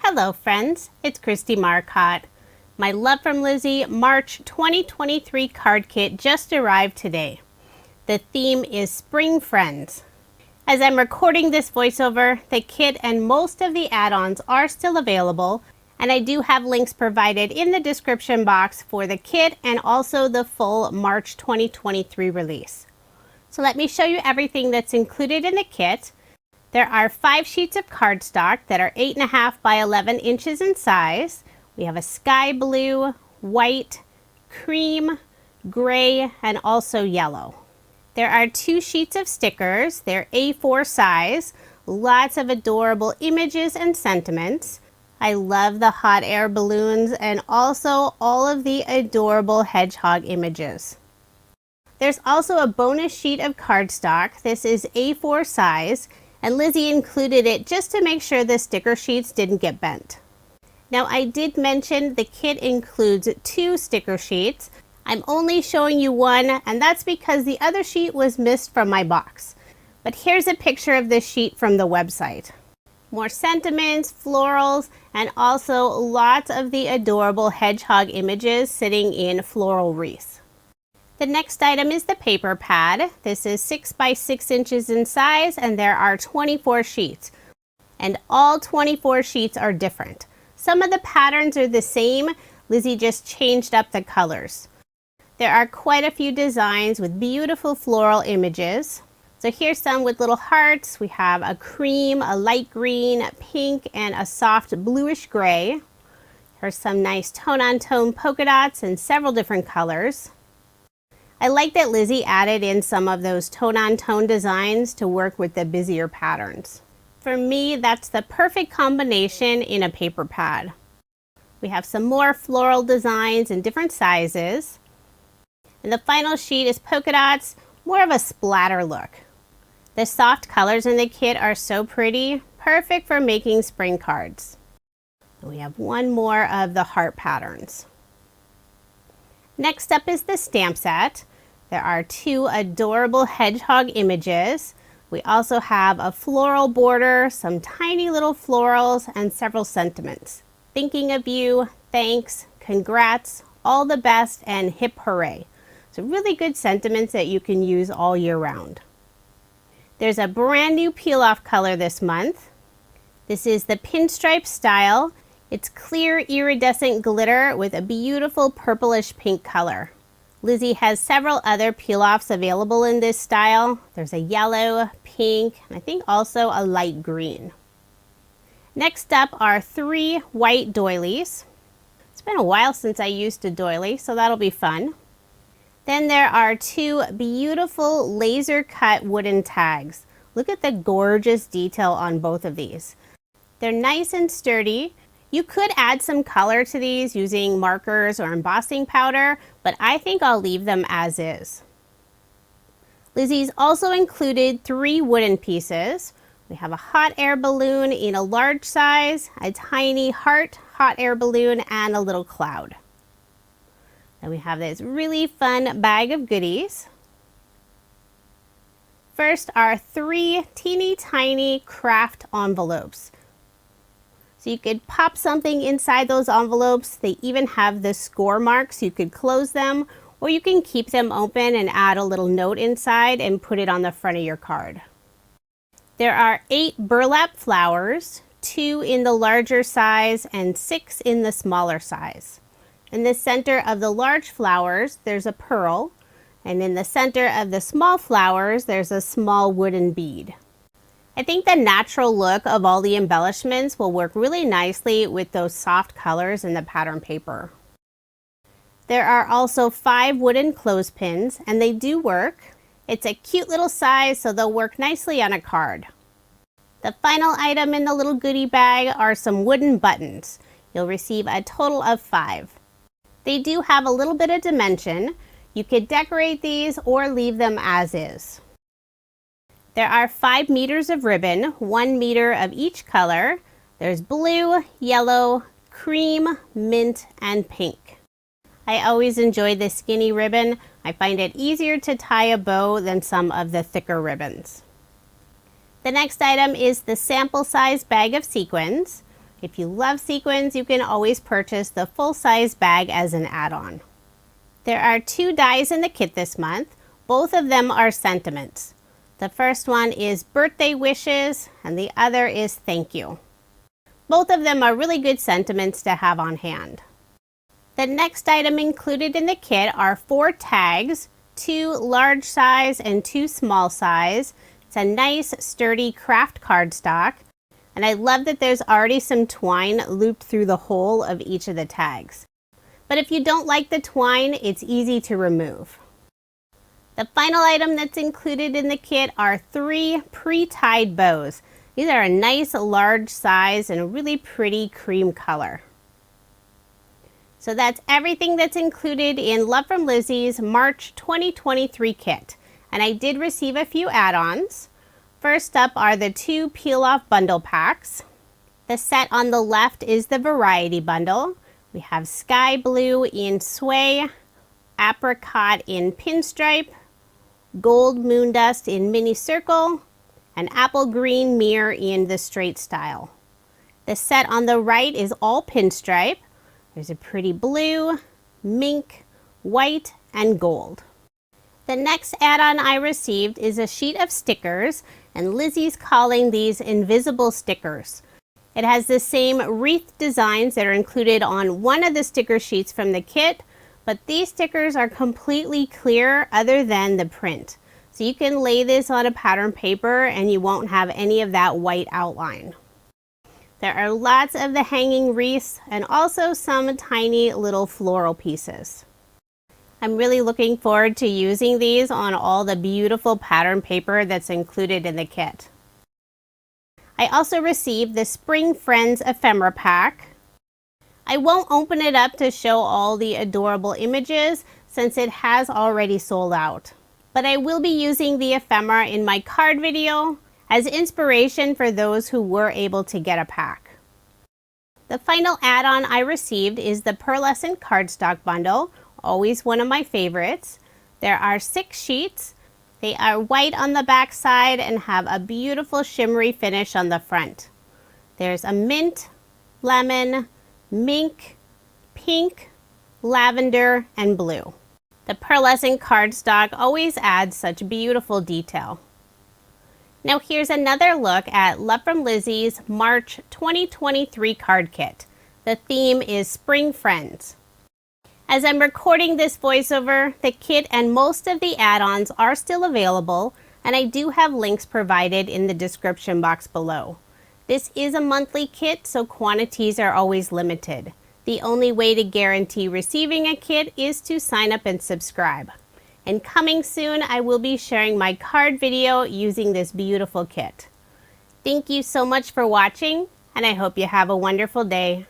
Hello friends, it's Kristie Marcotte. My Love From Lizi March 2023 card kit just arrived today. The theme is Spring Friends. As I'm recording this voiceover, the kit and most of the add-ons are still available, and I do have links provided in the description box for the kit and also the full March 2023 release. So let me show you everything that's included in the kit. There are 5 sheets of cardstock that are 8.5 by 11 inches in size. We have a sky blue, white, cream, gray, and also yellow. There are 2 sheets of stickers. They're A4 size, lots of adorable images and sentiments. I love the hot air balloons and also all of the adorable hedgehog images. There's also a bonus sheet of cardstock. This is A4 size, and Lizi included it just to make sure the sticker sheets didn't get bent. Now, I did mention the kit includes 2 sticker sheets. I'm only showing you one, and that's because the other sheet was missed from my box. But here's a picture of this sheet from the website. More sentiments, florals, and also lots of the adorable hedgehog images sitting in floral wreaths. The next item is the paper pad. This is 6 by 6 inches in size, and there are 24 sheets. And all 24 sheets are different. Some of the patterns are the same. Lizi just changed up the colors. There are quite a few designs with beautiful floral images. So here's some with little hearts. We have a cream, a light green, a pink, and a soft bluish gray. Here's some nice tone-on-tone polka dots in several different colors. I like that Lizi added in some of those tone-on-tone designs to work with the busier patterns. For me, that's the perfect combination in a paper pad. We have some more floral designs in different sizes. And the final sheet is polka dots, more of a splatter look. The soft colors in the kit are so pretty, perfect for making spring cards. We have one more of the heart patterns. Next up is the stamp set. There are 2 adorable hedgehog images. We also have a floral border, some tiny little florals, and several sentiments. Thinking of you, thanks, congrats, all the best, and hip hooray. So really good sentiments that you can use all year round. There's a brand new peel-off color this month. This is the pinstripe style. It's clear iridescent glitter with a beautiful purplish pink color. Lizi has several other peel-offs available in this style. There's a yellow, pink, and I think also a light green. Next up are 3 white doilies. It's been a while since I used a doily, so that'll be fun. Then there are 2 beautiful laser cut wooden tags. Look at the gorgeous detail on both of these. They're nice and sturdy. You could add some color to these using markers or embossing powder, but I think I'll leave them as is. Lizi's also included 3 wooden pieces. We have a hot air balloon in a large size, a tiny heart hot air balloon, and a little cloud. Then we have this really fun bag of goodies. First are 3 teeny tiny craft envelopes. So you could pop something inside those envelopes. They even have the score marks. You could close them, or you can keep them open and add a little note inside and put it on the front of your card. There are 8 burlap flowers, 2 in the larger size and 6 in the smaller size. In the center of the large flowers, there's a pearl, and in the center of the small flowers, there's a small wooden bead. I think the natural look of all the embellishments will work really nicely with those soft colors in the pattern paper. There are also 5 wooden clothespins, and they do work. It's a cute little size, so they'll work nicely on a card. The final item in the little goodie bag are some wooden buttons. You'll receive a total of 5. They do have a little bit of dimension. You could decorate these or leave them as is. There are 5 meters of ribbon, 1 meter of each color. There's blue, yellow, cream, mint, and pink. I always enjoy the skinny ribbon. I find it easier to tie a bow than some of the thicker ribbons. The next item is the sample size bag of sequins. If you love sequins, you can always purchase the full-size bag as an add-on. There are 2 dies in the kit this month. Both of them are sentiments. The first one is birthday wishes and the other is thank you. Both of them are really good sentiments to have on hand. The next item included in the kit are 4 tags, 2 large size and 2 small size. It's a nice sturdy craft cardstock, and I love that there's already some twine looped through the hole of each of the tags. But if you don't like the twine, it's easy to remove. The final item that's included in the kit are 3 pre-tied bows. These are a nice large size and a really pretty cream color. So that's everything that's included in Love From Lizi's March 2023 kit. And I did receive a few add-ons. First up are the 2 peel-off bundle packs. The set on the left is the variety bundle. We have sky blue in sway, apricot in pinstripe, gold moon dust in mini circle, and apple green mirror in the straight style. The set on the right is all pinstripe. There's a pretty blue, mink, white, and gold. The next add-on I received is a sheet of stickers, and Lizi's calling these invisible stickers. It has the same wreath designs that are included on one of the sticker sheets from the kit, but these stickers are completely clear other than the print. So you can lay this on a pattern paper and you won't have any of that white outline. There are lots of the hanging wreaths and also some tiny little floral pieces. I'm really looking forward to using these on all the beautiful pattern paper that's included in the kit. I also received the Spring Friends ephemera pack. I won't open it up to show all the adorable images since it has already sold out. But I will be using the ephemera in my card video as inspiration for those who were able to get a pack. The final add-on I received is the pearlescent cardstock bundle, always one of my favorites. There are 6 sheets. They are white on the back side and have a beautiful shimmery finish on the front. There's a mint, lemon, mink, pink, lavender, and blue. The pearlescent cardstock always adds such beautiful detail. Now here's another look at Love From Lizi's March 2023 card kit. The theme is Spring Friends. As I'm recording this voiceover, the kit and most of the add-ons are still available, and I do have links provided in the description box below. This is a monthly kit, so quantities are always limited. The only way to guarantee receiving a kit is to sign up and subscribe. And coming soon, I will be sharing my card video using this beautiful kit. Thank you so much for watching, and I hope you have a wonderful day.